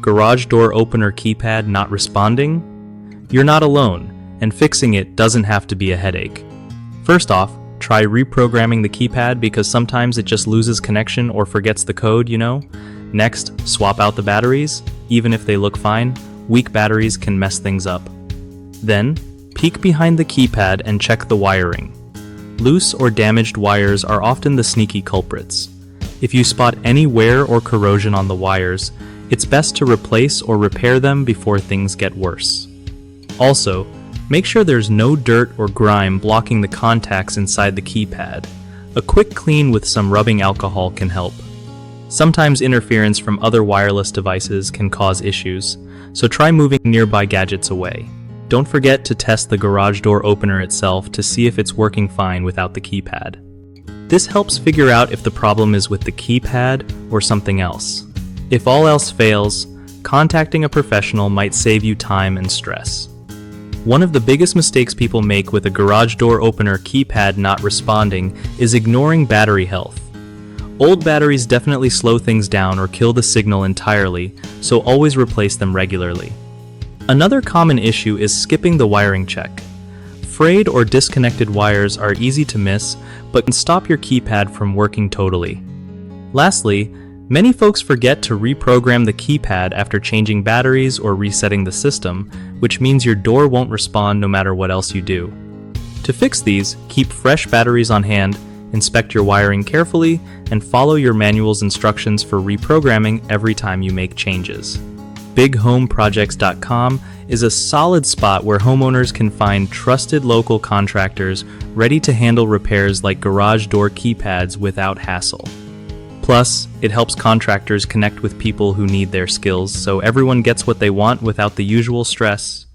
garage door opener keypad not responding? You're not alone, and fixing it doesn't have to be a headache. First off, try reprogramming the keypad because sometimes it just loses connection or forgets the code, you know? Next, swap out the batteries. Even if they look fine, weak batteries can mess things up. Then, peek behind the keypad and check the wiring. Loose or damaged wires are often the sneaky culprits. If you spot any wear or corrosion on the wires, it's best to replace or repair them before things get worse. Also, make sure there's no dirt or grime blocking the contacts inside the keypad. A quick clean with some rubbing alcohol can help. Sometimes interference from other wireless devices can cause issues, so try moving nearby gadgets away. Don't forget to test the garage door opener itself to see if it's working fine without the keypad. This helps figure out if the problem is with the keypad or something else. If all else fails, contacting a professional might save you time and stress. One of the biggest mistakes people make with a garage door opener keypad not responding is ignoring battery health. Old batteries definitely slow things down or kill the signal entirely, so always replace them regularly. Another common issue is skipping the wiring check. Frayed or disconnected wires are easy to miss, but can stop your keypad from working totally. Lastly, many folks forget to reprogram the keypad after changing batteries or resetting the system, which means your door won't respond no matter what else you do. To fix these, keep fresh batteries on hand, inspect your wiring carefully, and follow your manual's instructions for reprogramming every time you make changes. BigHomeProjects.com is a solid spot where homeowners can find trusted local contractors ready to handle repairs like garage door keypads without hassle. Plus, it helps contractors connect with people who need their skills so everyone gets what they want without the usual stress.